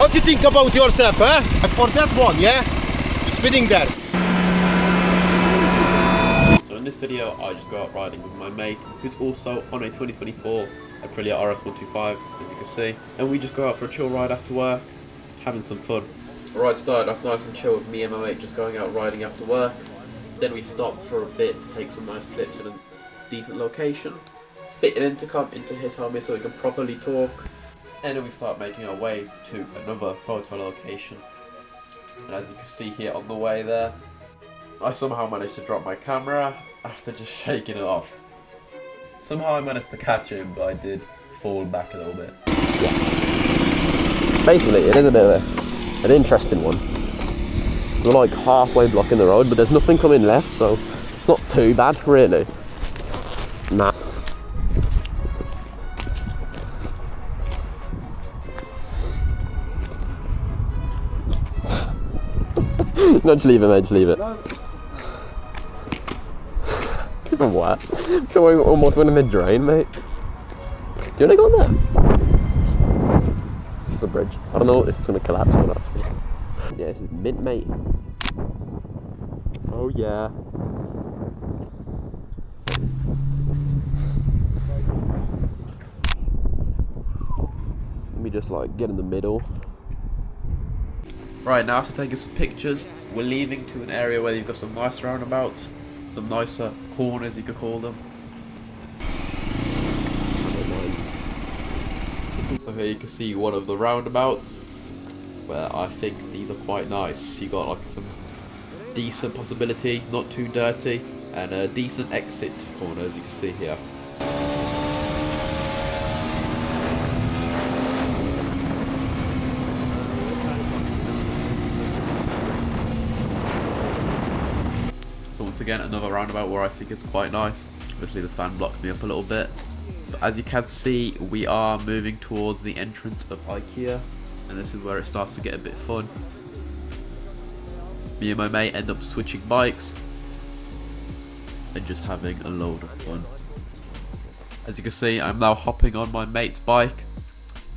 What do you think about yourself, huh? For that one, yeah? Speeding there. So in this video, I just go out riding with my mate, who's also on a 2024 Aprilia RS125, as you can see. And we just go out for a chill ride after work, having some fun. The ride started off nice and chill with me and my mate just going out riding after work. Then we stopped for a bit to take some nice clips in a decent location. Fit an intercom into his helmet so we can properly talk. And then we start making our way to another photo location. And as you can see here on the way there, I somehow managed to drop my camera after just shaking it off. Somehow I managed to catch it, but I did fall back a little bit. Yeah. Basically, it is a bit of an interesting one. We're like halfway blocking the road, but there's nothing coming left, so it's not too bad, really. Nah. No, just leave it, mate, just leave it. No. Even what? So we almost went in the drain, mate. Do you want to go on there? It's the bridge. I don't know if it's going to collapse or not. Yeah, this is mint, mate. Oh, yeah. Let me just like get in the middle. Right, now after taking some pictures, we're leaving to an area where you've got some nice roundabouts, some nicer corners you could call them. So here you can see one of the roundabouts, where I think these are quite nice. You got like some decent possibility, not too dirty, and a decent exit corner as you can see here. So once again, another roundabout where I think it's quite nice. Obviously the fan blocked me up a little bit. But as you can see, we are moving towards the entrance of IKEA. And this is where it starts to get a bit fun. Me and my mate end up switching bikes. And just having a load of fun. As you can see, I'm now hopping on my mate's bike.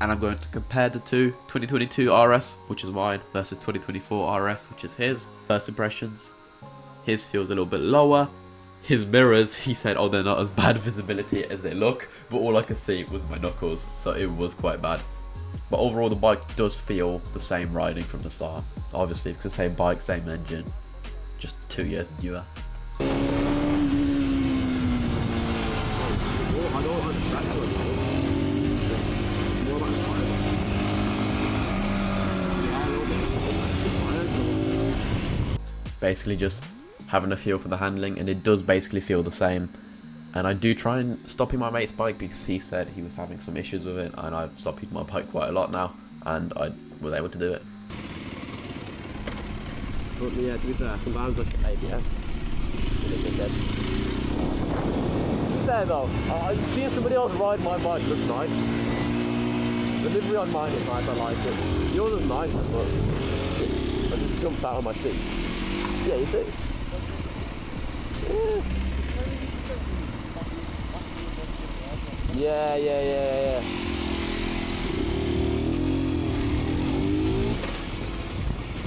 And I'm going to compare the two. 2022 RS, which is mine, versus 2024 RS, which is his. First impressions. His feels a little bit lower. His mirrors, he said, oh, they're not as bad visibility as they look, but all I could see was my knuckles, so it was quite bad. But overall, the bike does feel the same riding from the start. Obviously, it's the same bike, same engine, just 2 years newer. Basically just having a feel for the handling, and it does basically feel the same. And I do try and stopping my mate's bike because he said he was having some issues with it, and I've stopped my bike quite a lot now, and I was able to do it. But yeah, to be fair, sometimes like ABS. To be fair though, I've seen somebody else ride my bike, looks nice. The livery on mine is nice, I like it. Yours is nice, but I just jumped out of my seat. Yeah, you see? Yeah. Yeah.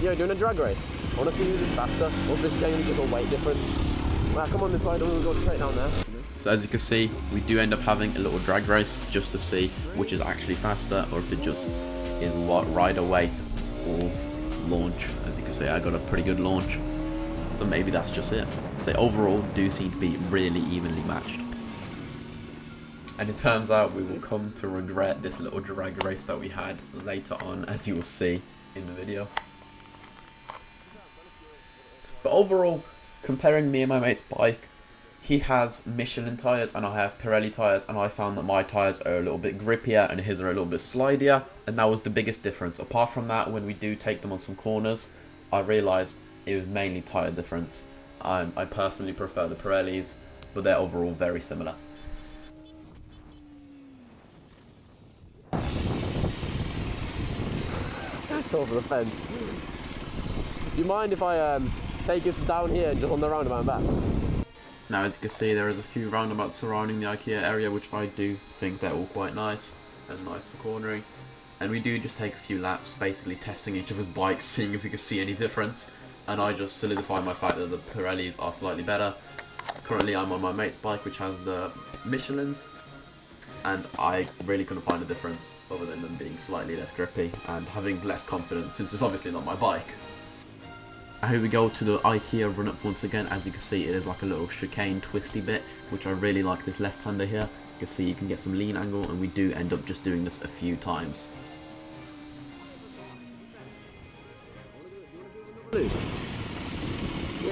You're doing a drag race. I want to see who's faster. Or this game because of weight difference. Well, come on this way, we'll go straight down there. So as you can see, we do end up having a little drag race just to see which is actually faster, or if it just is what rider weight or launch. As you can see, I got a pretty good launch. So maybe that's just it. So they overall do seem to be really evenly matched. And it turns out we will come to regret this little drag race that we had later on, as you will see in the video. But overall, comparing me and my mate's bike, he has Michelin tyres and I have Pirelli tyres, and I found that my tyres are a little bit grippier and his are a little bit slidier, and that was the biggest difference. Apart from that, when we do take them on some corners, I realised it was mainly tyre difference. I personally prefer the Pirellis, but they're overall very similar. Over the fence. Do you mind if I take us down here and just on the roundabout and back? Now, as you can see, there is a few roundabouts surrounding the IKEA area, which I do think they're all quite nice and nice for cornering. And we do just take a few laps, basically testing each other's bikes, seeing if we could see any difference. And I just solidified my fact that the Pirellis are slightly better. Currently I'm on my mate's bike, which has the Michelins, and I really couldn't find a difference other than them being slightly less grippy and having less confidence, since it's obviously not my bike. Now here we go to the IKEA run-up once again. As you can see, it is like a little chicane twisty bit, which I really like this left-hander here. You can see you can get some lean angle, and we do end up just doing this a few times. Yeah,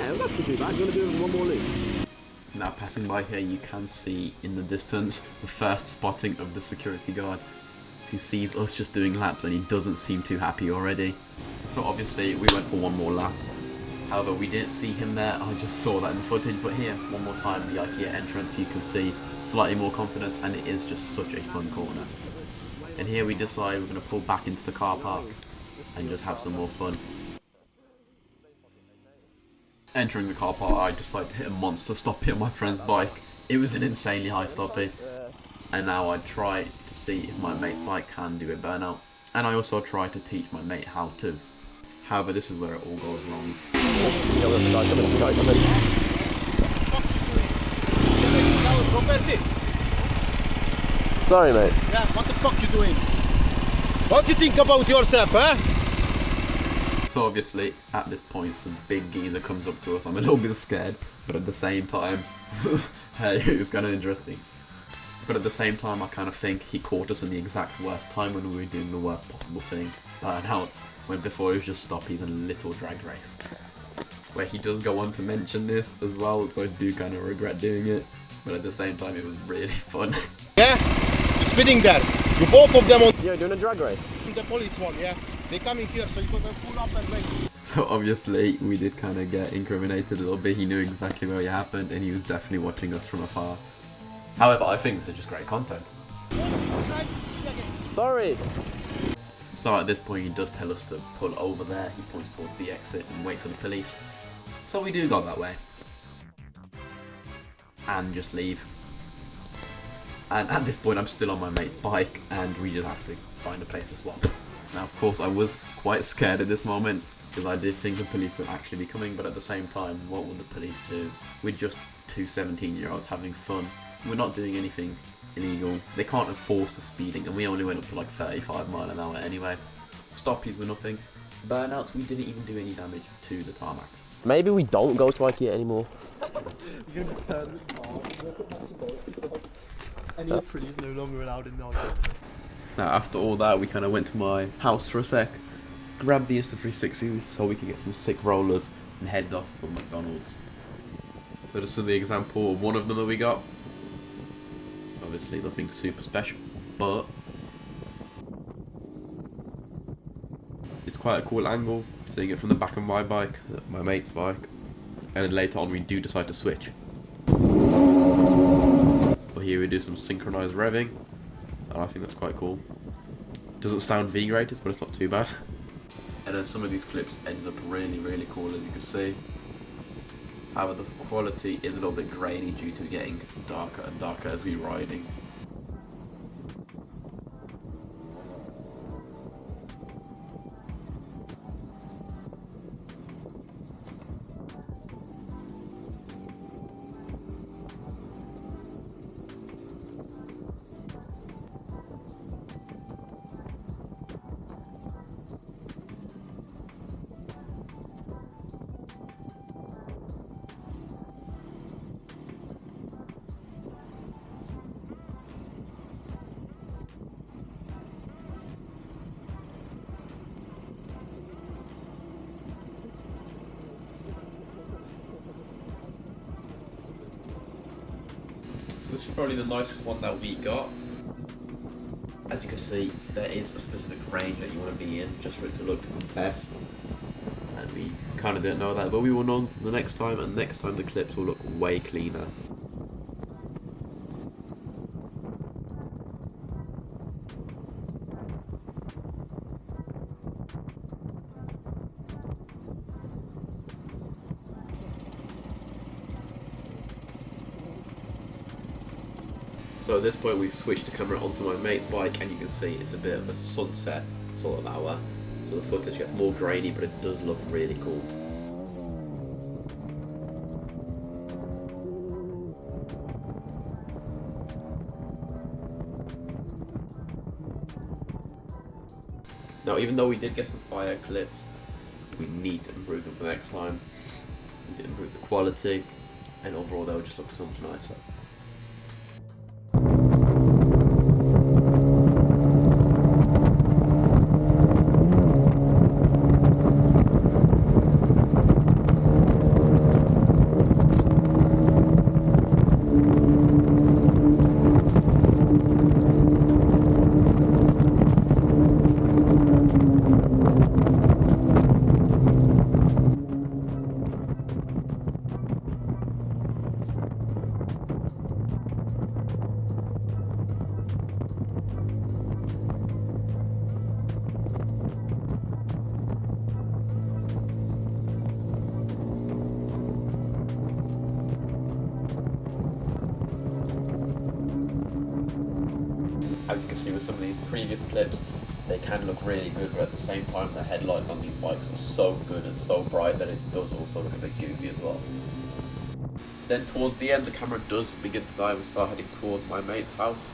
it was actually too bad. You want to do one more loop? Now passing by here, you can see in the distance the first spotting of the security guard, who sees us just doing laps, and he doesn't seem too happy already. So obviously we went for one more lap. However, we didn't see him there, I just saw that in the footage. But here, one more time, the IKEA entrance, you can see slightly more confidence, and it is just such a fun corner. And here we decide we're going to pull back into the car park and just have some more fun. Entering the car park, I decided to hit a monster stoppie on my friend's bike. It was an insanely high stoppie. And now I try to see if my mate's bike can do a burnout. And I also try to teach my mate how to. However, this is where it all goes wrong. Sorry, mate. Yeah, what the fuck you doing? What do you think about yourself, huh? So obviously, at this point, some big geezer comes up to us. I'm a little bit scared, but at the same time, hey, it was kind of interesting. But at the same time, I kind of think he caught us in the exact worst time when we were doing the worst possible thing that I announced, when before it was just stoppies and a little drag race. Where he does go on to mention this as well, so I do kind of regret doing it. But at the same time, it was really fun. Yeah? You're speeding there. You both of them on You're doing a drag race? the police one, yeah? They coming here, so you gotta pull up and wait. So obviously, we did kind of get incriminated a little bit. He knew exactly where it happened, and he was definitely watching us from afar. However, I think this is just great content. Sorry. So at this point, he does tell us to pull over there. He points towards the exit and wait for the police. So we do go that way. And just leave. And at this point, I'm still on my mate's bike, and we just have to find a place to swap. Now, of course, I was quite scared at this moment, because I did think the police would actually be coming, but at the same time, what would the police do? We're just two 17-year-olds having fun. We're not doing anything illegal. They can't enforce the speeding, and we only went up to like 35 miles an hour anyway. Stoppies were nothing. Burnouts, we didn't even do any damage to the tarmac. Maybe we don't go to IKEA anymore. You're going to be permanent car. Any Aprilia is no longer allowed in the IKEA. Now, after all that, we kind of went to my house for a sec, grabbed the Insta360 so we could get some sick rollers, and headed off for McDonald's. So this is the example of one of them that we got. Obviously nothing super special, but it's quite a cool angle. So you get from the back of my bike, my mate's bike, and then later on we do decide to switch. But here we do some synchronized revving, and I think that's quite cool. Doesn't sound V-rated, but it's not too bad. And then some of these clips ended up really, really cool, as you can see. However, the quality is a little bit grainy due to getting darker and darker as we're riding. This is probably the nicest one that we got. As you can see, there is a specific range that you want to be in just for it to look best. And we kind of didn't know that, but we will know the next time, and next time the clips will look way cleaner. So at this point we've switched the camera onto my mate's bike, and you can see it's a bit of a sunset sort of hour. So the footage gets more grainy, but it does look really cool. Now, even though we did get some fire clips, we need to improve them for next time. We need to improve the quality, and overall they'll just look so much nicer. As you can see with some of these previous clips, they can look really good, but at the same time the headlights on these bikes are so good and so bright that it does also look a bit goofy as well. Then towards the end the camera does begin to die. We start heading towards my mate's house,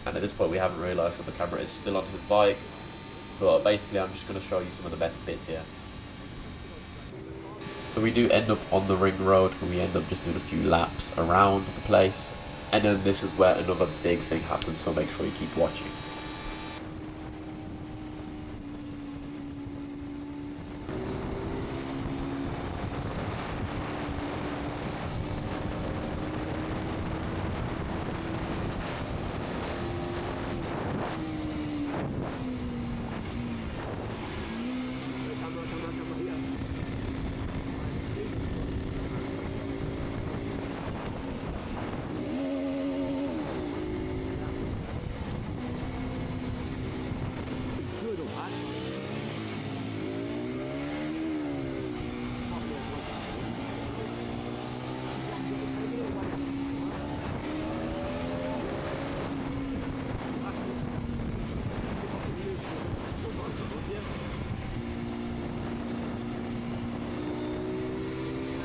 and at this point we haven't realised that the camera is still on his bike, but basically I'm just going to show you some of the best bits here. So we do end up on the ring road, and we end up just doing a few laps around the place. And then this is where another big thing happens, so make sure you keep watching.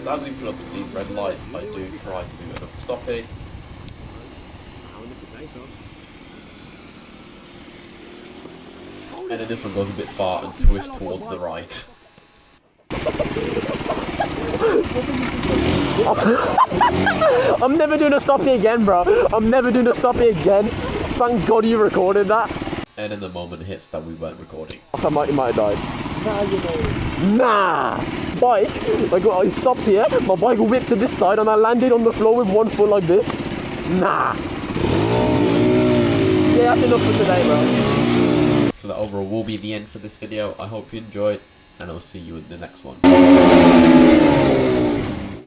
So as we pull up to these red lights, I do try to do another stoppie. And then this one goes a bit far and twists towards the right. I'm never doing a stoppie again, bro. I'm never doing a stoppie again. Thank God you recorded that. And then the moment hits that we weren't recording. I might have died. Nah! Bike, like I stopped here, my bike whipped to this side and I landed on the floor with one foot like this. Nah! Yeah, that's enough for today, bro. So that overall will be the end for this video. I hope you enjoyed, and I'll see you in the next one.